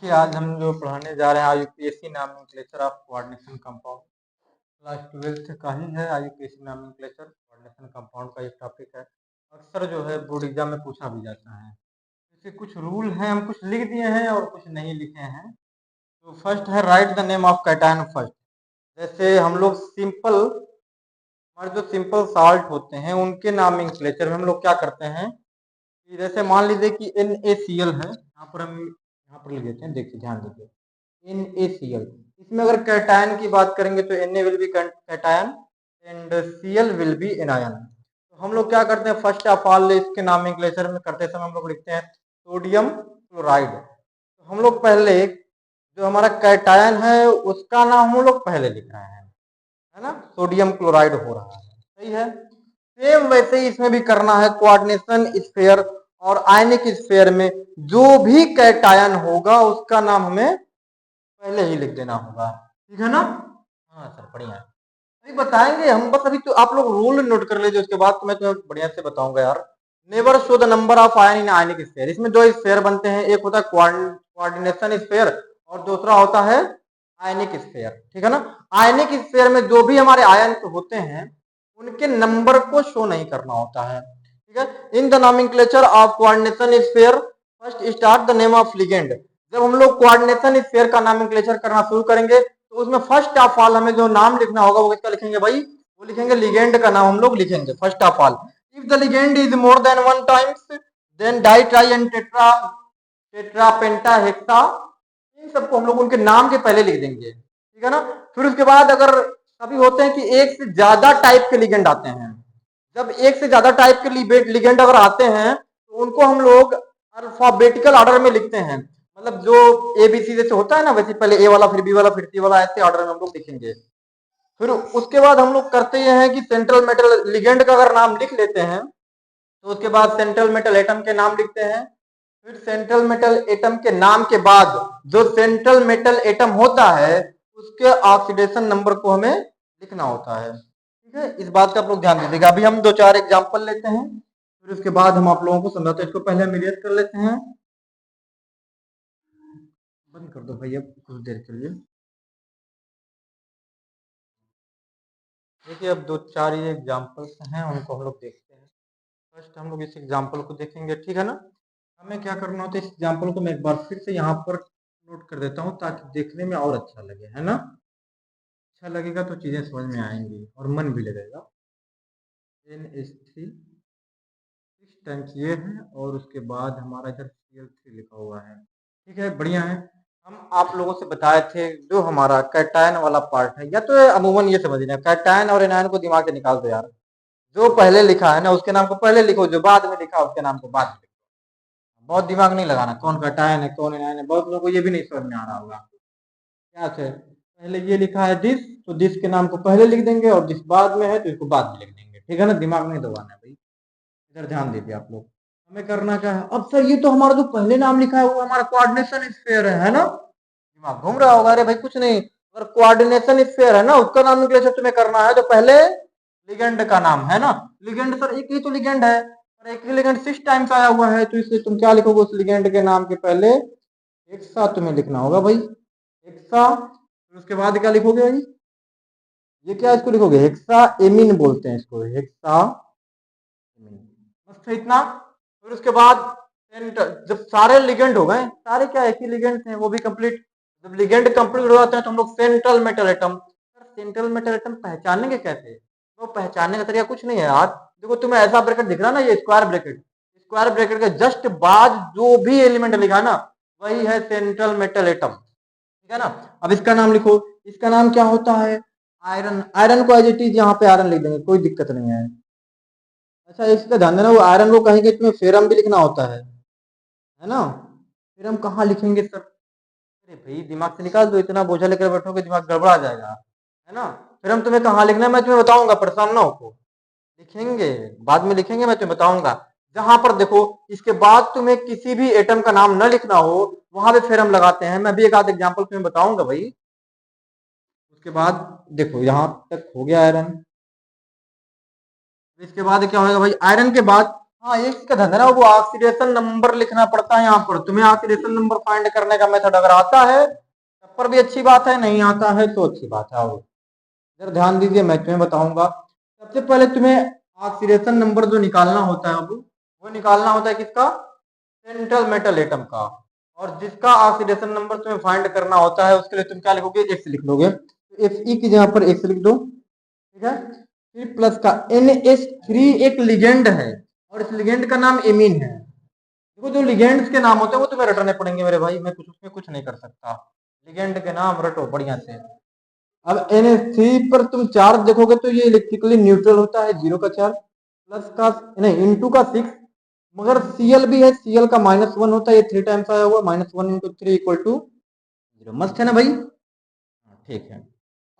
देखिए, आज हम जो पढ़ाने जा रहे हैं IUPAC nomenclature of coordination compound. Class 12th का ही है। आईयूपीएसी नॉमेनक्लेचर कोऑर्डिनेशन कंपाउंड का एक टॉपिक है। अक्सर जो है बोर्ड एग्जाम में पूछा भी जाता है। जैसे कुछ रूल हैं, हम कुछ लिख दिए हैं और कुछ नहीं लिखे हैं। तो फर्स्ट है right the name of cation first. जैसे हम लोग हमारे जो सिंपल साल्ट होते हैं उनके नॉमेनक्लेचर में हम लोग क्या करते हैं कि जैसे मान लीजिए कि NaCl है, यहाँ पर लिख देते हैं। देखिए ध्यान दीजिए, NaCl, इसमें अगर कैटायन की बात करेंगे तो Na will be cation and Cl will be anion. तो हम लोग क्या करते हैं, फर्स्ट ऑफ ऑल इसके नॉमेनक्लेचर में करते समय हम लोग लिखते हैं सोडियम क्लोराइड। तो हम लोग पहले जो हमारा कैटायन है उसका नाम हम लोग पहले लिख रहे हैं, है ना, सोडियम क्लोराइड हो रहा है, सही है। सेम वैसे ही इसमें भी करना है। कोऑर्डिनेशन स्फीयर और आयनिक स्फीयर में जो भी कैटायन होगा उसका नाम हमें पहले ही लिख देना होगा, ठीक है ना। हाँ सर, बढ़िया है। अभी बताएंगे हम, बस अभी तो आप लोग रूल नोट कर लीजिए, उसके बाद तो मैं तुम्हें बढ़िया से बताऊंगा यार। Never show the number of ion in ionic sphere. इसमें दो स्फीयर बनते हैं, एक होता है कोऑर्डिनेशन स्फीयर और दूसरा होता है आयनिक स्फीयर, ठीक है ना। आयनिक स्फीयर में जो भी हमारे आयन होते हैं उनके नंबर को शो नहीं करना होता है, ठीक है। In the nomenclature of coordination sphere first start the name of ligand. जब हम लोग कोऑर्डिनेशन स्फीयर का नॉमेनक्लेचर करना शुरू करेंगे तो उसमें फर्स्ट ऑफ ऑल हमें जो नाम लिखना होगा वो किसका लिखेंगे भाई, वो लिखेंगे लिगेंड का नाम हम लोग लिखेंगे first of all. If the ligand is more than one times then di tri and tetra tetra penta hexa, इन सबको हम लोग उनके नाम के पहले लिख देंगे, ठीक है ना। फिर उसके बाद अगर कभी होते हैं कि एक से ज्यादा टाइप के लिगेंड आते हैं, जब एक से ज्यादा टाइप के लिगेंड अगर आते हैं तो उनको हम लोग अल्फाबेटिकल ऑर्डर में लिखते हैं। मतलब जो ABC जैसे होता है ना, वैसे पहले A वाला फिर B वाला फिर C वाला, ऐसे ऑर्डर में हम लोग लिखेंगे। फिर उसके बाद हम लोग करते ये हैं कि सेंट्रल मेटल लिगेंड का अगर नाम लिख लेते हैं तो उसके बाद सेंट्रल मेटल एटम के नाम लिखते हैं। फिर सेंट्रल मेटल एटम के नाम के बाद जो सेंट्रल मेटल एटम होता है उसके ऑक्सीडेशन नंबर को हमें लिखना होता है, ठीक है। इस बात का आप लोग ध्यान दीजिएगा। अभी हम दो चार एग्जांपल लेते हैं, फिर उसके बाद हम आप लोगों को समझाते हैं। इसको पहले हम इरेज कर लेते हैं। बंद कर दो भैया कुछ देर के लिए। देखिए, अब दो चार ये एग्जांपल्स हैं, उनको हम लोग देखते हैं। फर्स्ट हम लोग इस एग्जांपल को देखेंगे, ठीक है ना। हमें क्या करना होता है, इस एग्जांपल को मैं एक बार फिर से यहाँ पर नोट कर देता हूँ ताकि देखने में और अच्छा लगे, है ना। अच्छा लगेगा तो चीजें समझ में आएंगी और मन भी लगेगा। NH3 इस टैंक ये है और उसके बाद हमारा इधर Cl3 लिखा हुआ है, ठीक है, बढ़िया है। हम आप लोगों से बताए थे जो हमारा कैटायन वाला पार्ट है, या तो अमूमन ये समझ लेना, कैटायन और एनायन को दिमाग से निकाल दो यार। जो पहले लिखा है ना उसके नाम को पहले लिखो, जो बाद में लिखा उसके नाम को बाद में लिखो। बहुत दिमाग नहीं लगाना, कौन कैटायन है कौन एनायन है, बहुत लोगों को ये भी नहीं समझ में आ रहा होगा। क्या है, पहले ये लिखा है दिस, तो दिस के नाम को पहले लिख देंगे और दिस बाद में है तो इसको बाद में लिख देंगे, ठीक है ना। दिमाग नहीं दबाना है भाई, इधर ध्यान दीजिए आप लोग। हमें करना क्या है, अब सर ये तो हमारा जो पहले नाम लिखा है वो हमारा कोऑर्डिनेशन स्फीयर है ना। दिमाग घूम रहा होगा, अरे भाई कुछ नहीं, अगर कोऑर्डिनेशन स्फीयर है ना उसका नाम नोमेनक्लेचर तुम्हें करना है तो पहले लिगेंड का नाम, है ना। लिगेंड सर एक ही तो लिगेंड है और एक ही लिगेंड 6 टाइम्स आया हुआ है, तो इसलिए तुम क्या लिखोगे, उस लिगेंड के नाम के पहले हेक्सा तुम्हें लिखना होगा भाई, हेक्सा। फिर उसके बाद क्या लिखोगे भाई, ये क्या इसको लिखोगे, हेक्सा एमिन बोलते हैं इसको, हेक्सा एमिन, बस इतना। फिर उसके बाद जब सारे लिगेंड हो गए, सारे क्या एक ही लिगेंड थे वो भी कंप्लीट, जब लिगेंड कंप्लीट हो जाते हैं तो हम लोग central metal atom. Central metal atom पहचानेंगे कैसे, वो पहचानने का तरीका कुछ नहीं है यार। देखो तुम्हें ऐसा ब्रैकेट दिख रहा ना, ये स्क्वायर ब्रैकेट के जस्ट बाद जो भी एलिमेंट लिखा ना वही है सेंट्रल मेटल एटम, ठीक है ना। अब इसका नाम लिखो, इसका नाम क्या होता है, आयरन। आयरन को एज इट इज यहाँ पे आयरन लिख देंगे, कोई दिक्कत नहीं है। अच्छा इसका ध्यान देना, वो आयरन को कहीं तुम्हें फेरम भी लिखना होता है ना। फेरम कहाँ लिखेंगे सर, अरे भाई दिमाग से निकाल दो, इतना बोझा लेकर बैठोगे दिमाग गड़बड़ा जाएगा, है ना। फेरम तुम्हें कहाँ लिखना है मैं तुम्हें बताऊंगा, परेशान ना हो, लिखेंगे बाद में लिखेंगे, मैं तुम्हें बताऊंगा। जहां पर देखो इसके बाद तुम्हें किसी भी एटम का नाम न लिखना हो वहां पे फेरम लगाते हैं, मैं भी एक आध एग्जांपल तुम्हें बताऊंगा भाई। उसके बाद देखो यहां तक हो गया आयरन, इसके बाद क्या होगा भाई, आयरन के बाद हाँ, एक का धंधा ना, वो ऑक्सीडेशन नंबर लिखना पड़ता है यहाँ पर। तुम्हें ऑक्सीडेशन नंबर फाइंड करने का मेथड अगर आता है तब पर भी अच्छी बात है, नहीं आता है तो अच्छी बात है। आओ इधर ध्यान दीजिए, मैं तुम्हें बताऊंगा। सबसे पहले तुम्हें ऑक्सीडेशन नंबर जो निकालना होता है अब, वो निकालना होता है किसका? सेंट्रल मेटल एटम का। और जिसका ऑक्सीडेशन नंबर तुम्हें फाइंड करना होता है उसके लिए तुम क्या लिखोगे? एक्स लिख लोगे। तो एफ ई की जगह पर एक्स लिख दो, ठीक है। फिर प्लस का NH3 एक लिगेंड है और इस लिगेंड का नाम एमीन है। देखो जो लिगेंड्स के नाम होते हैं वो तुम्हें रटने पड़ेंगे मेरे भाई, मैं कुछ उसमें कुछ नहीं कर सकता। लिगेंड के नाम रटो बढ़िया से। अब NH3 पर तुम चार्ज देखोगे तो ये इलेक्ट्रिकली न्यूट्रल होता है, 0 का चार्ज, प्लस का नहीं इंटू का 6। मगर Cl भी है, Cl का -1 होता है, ये 3 टाइम्स आया हुआ, -1 × 3 = 0। मस्त है ना भाई? ठीक है।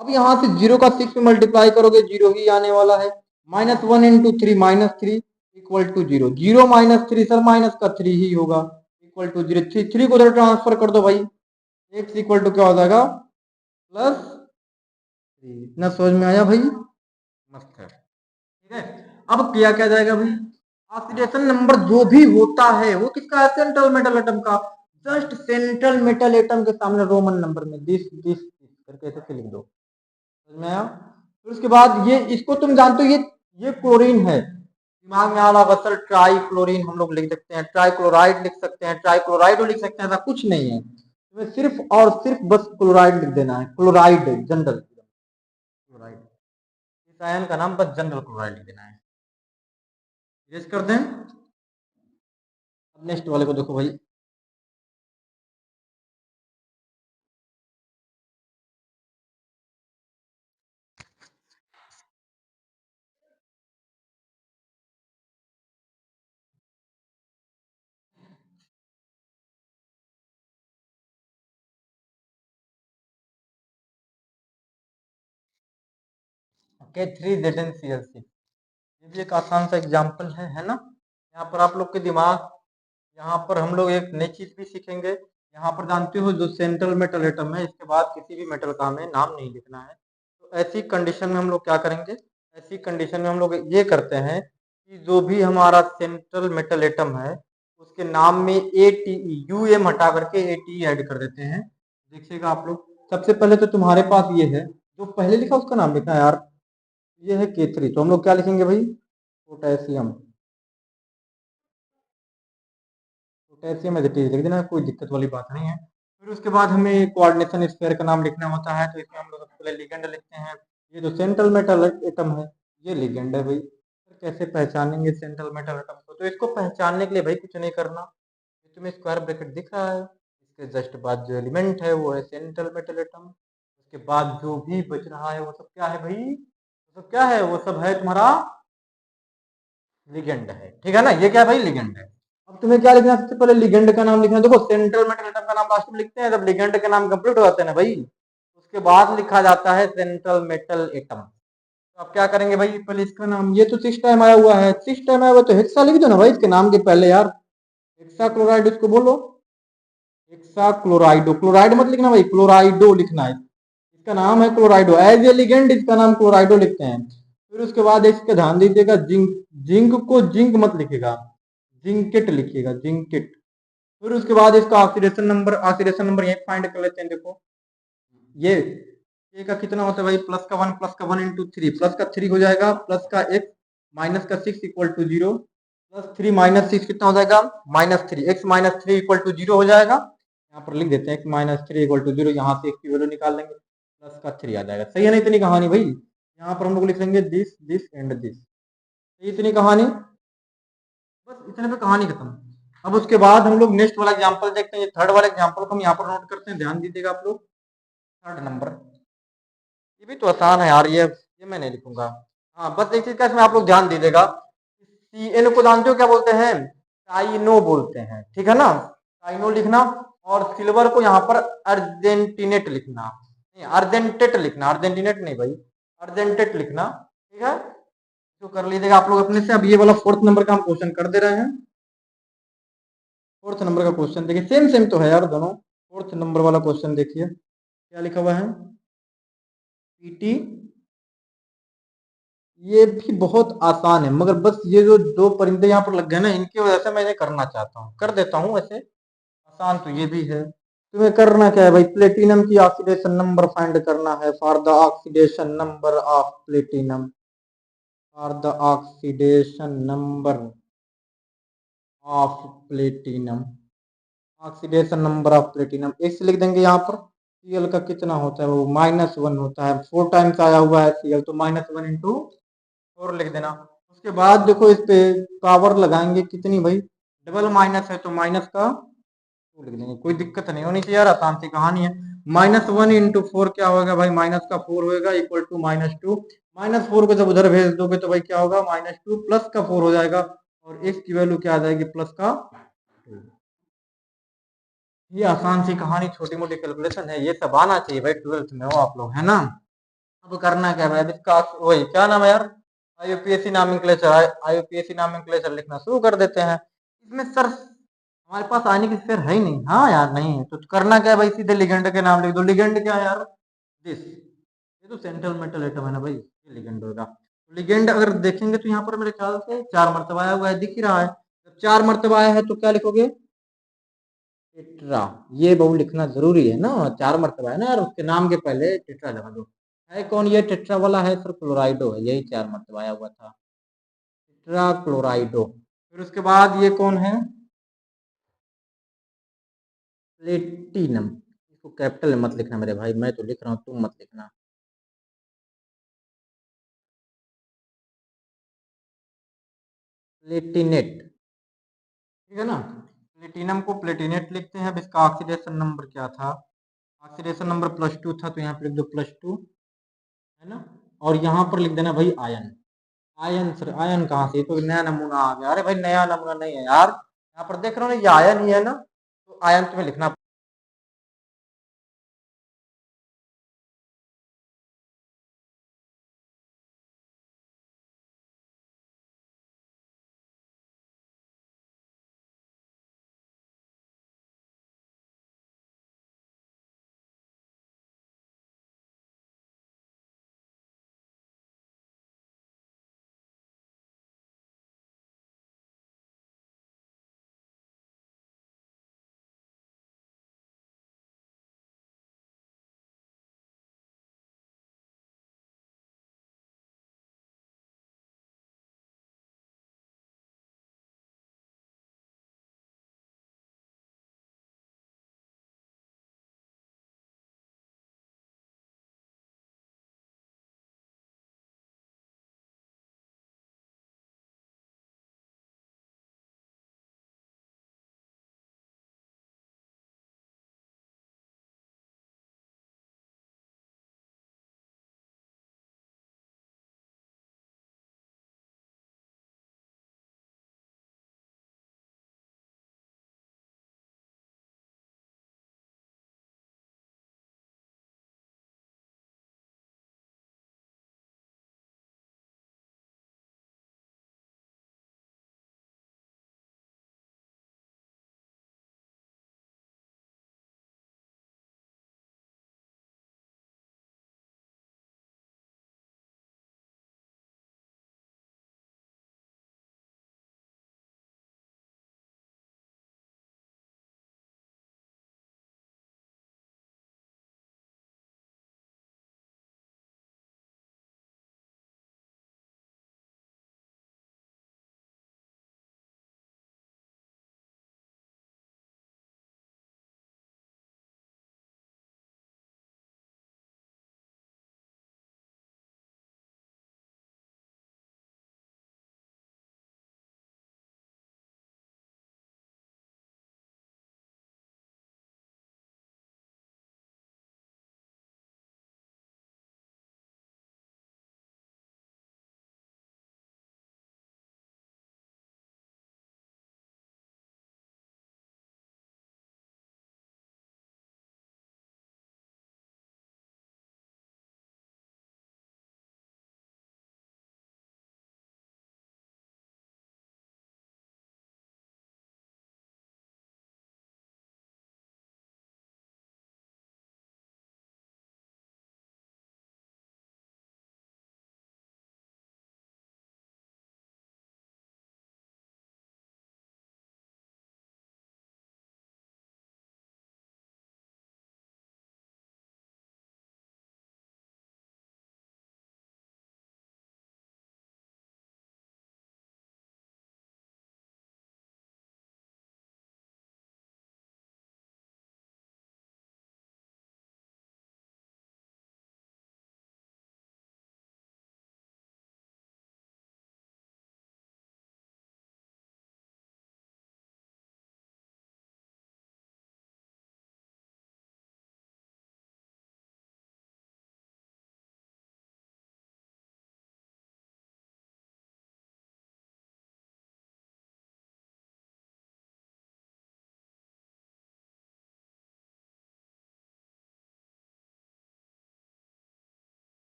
अब यहाँ से 0 का 6 में मल्टीप्लाई करोगे 0 ही आने वाला है। -1 × 3 -3 = 0। 0 -3 सर माइनस का 3 ही होगा, इक्वल टू 0। 3 को उधर ट्रांसफर कर दो भाई, x इक्वल टू क्या हो जाएगा? +3। इतना समझ में आया भाई? मस्त है, ठीक है। अब किया क्या जाएगा भाई? ऑक्सीडेशन नंबर जो भी होता है वो किसका है? सेंट्रल मेटल एटम का। जस्ट सेंट्रल मेटल एटम के सामने रोमन नंबर में दिस करके ऐसे लिख दो। समझ में आया? फिर उसके बाद ये, इसको तुम जानते हो, ये क्लोरीन है। दिमाग में आ रहा होगा सर ट्राई क्लोरीन हम लोग लिख सकते हैं, ट्राई क्लोराइड लिख सकते हैं, ट्राई क्लोराइड लिख सकते हैं, ऐसा कुछ नहीं है। तुम्हें सिर्फ और सिर्फ बस क्लोराइड लिख देना है। क्लोराइड जनरल क्लोराइड, इस आयन का नाम बस जनरल क्लोराइड लिख देना है। इरेज कर दें। अब नेक्स्ट वाले को देखो भाई। K3ZnCl6, ये भी एक आसान सा एग्जाम्पल है ना। यहाँ पर आप लोग के दिमाग, यहाँ पर हम लोग एक नई चीज भी सीखेंगे। यहाँ पर जानते हो जो सेंट्रल मेटल एटम है इसके बाद किसी भी मेटल का हमें नाम नहीं लिखना है। तो ऐसी कंडीशन में हम लोग क्या करेंगे? ऐसी कंडीशन में हम लोग ये करते हैं कि जो भी हमारा सेंट्रल मेटल एटम है उसके नाम में ATE हटा करके ATE ऐड कर देते हैं। देखिएगा आप लोग, सबसे पहले तो तुम्हारे पास ये है, जो पहले लिखा उसका नाम लिखना है यार। ये है K3, तो हम लोग क्या लिखेंगे भाई? Potassium. Potassium as it is लिख देना, कोई दिक्कत वाली बात नहीं है। फिर उसके बाद हमें कोऑर्डिनेशन स्फीयर का नाम लिखना होता है, तो इसमें हम लोग सबसे पहले लिगेंड लिखते हैं। ये जो सेंट्रल मेटल एटम है ये लिगेंड है भाई। फिर कैसे पहचानेंगे सेंट्रल मेटल एटम को? तो इसको पहचानने के लिए भाई कुछ नहीं करना, ये तुम्हें स्क्वायर ब्रैकेट दिख रहा है, इसके जस्ट बाद जो एलिमेंट है वो है सेंट्रल मेटल एटम। उसके बाद जो भी बच रहा है वो सब क्या है भाई? वो सब क्या है? वो सब है तुम्हारा लिगेंड है, ठीक है ना। ये क्या है भाई? लिगेंड है। अब तुम्हें क्या लिखना है? सबसे पहले लिगेंड का नाम लिखना है। देखो सेंट्रल मेटल एटम का नाम लास्ट में लिखते हैं जब लिगेंड के नाम कंप्लीट हो जाते हैं ना भाई, उसके बाद लिखा जाता है सेंट्रल मेटल एटम। तो आप क्या करेंगे भाई? पहले इसका नाम, ये तो 6 टाइम आया हुआ है, 6 टाइम आया हुआ तो हेक्सा लिख दो ना भाई इसके नाम के पहले यार। हेक्सा क्लोराइड इसको बोलो, हेक्सा क्लोराइडो। क्लोराइड मत लिखना भाई, क्लोराइडो लिखना है। इसका नाम है क्लोराइडो, एज ए लिगेंड इसका नाम क्लोराइडो लिखते हैं। फिर उसके बाद इसका ध्यान दीजिएगा, जिंक, जिंक को जिंक मत लिखिएगा, जिंकेट लिखिएगा, जिंकेट। फिर उसके बाद इसका ऑक्सीडेशन नंबर यही फाइंड कर लेते हैं। देखो ये का कितना होता है भाई? प्लस का 1 × 3, प्लस का 3 हो जाएगा, प्लस का x माइनस का 6 = 0, +3 - 6 कितना हो जाएगा? -3। x - 3 = 0 हो जाएगा। यहाँ पर लिख देते हैं x - 3 = 0, यहाँ से x की वैल्यू निकाल लेंगे, प्लस का 3 आ जाएगा। सही है ना इतनी कहानी भाई? यहाँ पर हम लोग लिख लेंगे दिस दिस एंड दिस, इतनी कहानी, बस इतने पे कहानी खत्म। अब उसके बाद हम लोग नेक्स्ट वाला एग्जांपल देखते हैं। ये थर्ड वाला एग्जांपल को हम यहाँ पर नोट करते हैं, ध्यान दीजिएगा आप लोग। थर्ड नंबर, ये भी तो आसान है यार, ये मैं नहीं लिखूंगा। हाँ बस एक चीज का इसमें आप लोग ध्यान दीजिएगा, CN को जानते हो क्या बोलते हैं? टाइनो बोलते हैं, ठीक है ना। टाइनो लिखना, और सिल्वर को यहाँ पर अर्जेंटिनेट लिखना, नहीं अर्जेंटेट लिखना, अर्जेंटिनेट नहीं भाई, अर्जेंटेट लिखना, ठीक है। तो कर लीजिएगा आप लोग अपने से। अब ये वाला 4th नंबर का हम क्वेश्चन कर दे रहे हैं। 4th नंबर का क्वेश्चन देखिए, सेम सेम तो है यार दोनों। 4th नंबर वाला क्वेश्चन देखिए क्या लिखा हुआ है? PT ये भी बहुत आसान है, मगर बस ये जो दो परिंदे यहाँ पर लग गए ना, इनकी वजह से मैं इन्हें करना चाहता हूँ, कर देता हूँ। वैसे आसान तो ये भी है। तुम्हें करना क्या है भाई, प्लेटिनम की ऑक्सीडेशन नंबर फाइंड करना है। For the oxidation number of platinum, for the oxidation number of platinum, oxidation number of platinum x लिख देंगे। यहाँ पर Cl का कितना होता है, वो -1 होता है। 4 टाइम्स आया हुआ है Cl, तो -1 इंटू 4 लिख देना। उसके बाद देखो इस पे पावर लगाएंगे कितनी भाई, डबल माइनस है तो माइनस का 2 लिख देंगे। कोई दिक्कत नहीं होनी चाहिए यार, आसान सी कहानी है। -1 इंटू 4 क्या होगा भाई, माइनस का 4 होगा, इक्वल टू -2। -4 को जब उधर भेज दोगे तो भाई क्या होगा, -2 प्लस का 4 हो जाएगा, और x की वैल्यू क्या आ जाएगी, प्लस का 2। ये आसान सी कहानी, छोटी मोटी कैलकुलेशन है, ये सब आना चाहिए भाई, 12th में हो आप लोग, है ना। अब करना क्या है, इसका वही क्या नाम है यार, आईयूपीएसी नॉमेनक्लेचर, आईयूपीएसी नॉमेनक्लेचर लिखना शुरू कर देते हैं। इसमें सर हमारे पास आने की फिर है ही नहीं, हाँ यार नहीं है, तो करना क्या है भाई, सीधे लिगेंड के नाम लिख दो। लिगेंड क्या है यार, दिस, ये तो सेंट्रल मेटल एटम है ना भाई, ये लिगेंड होगा। तो लिगेंड अगर देखेंगे तो यहाँ पर मेरे ख्याल से 4 मरतबा आया हुआ है, दिख ही रहा है। जब 4 मरतबा आया है तो क्या लिखोगे, टेट्रा। ये बहु लिखना जरूरी है ना, 4 मरतबा है ना यार, उसके नाम के पहले टेट्रा लगा दो। है कौन ये टेट्रा वाला, है सर क्लोराइडो है, यही 4 मरतबा आया हुआ था, टेट्रा क्लोराइडो। फिर उसके बाद ये कौन है, प्लेटिनम। इसको कैपिटल में मत लिखना मेरे भाई, मैं तो लिख रहा हूँ, तुम मत लिखना। प्लेटिनेट, ठीक है ना। प्लेटिनम को प्लेटिनेट लिखते हैं। अब इसका ऑक्सीडेशन नंबर क्या था, ऑक्सीडेशन नंबर +2 था, तो यहाँ पे लिख दो +2, है ना। और यहाँ पर लिख देना भाई आयन। आयन सर, आयन कहाँ से, ये तो नया नमूना आ गया। अरे भाई नया नमूना नहीं है यार, यहाँ पर देख रहे हो ना, ये आयन ही है ना, तो आयन तुम्हें लिखना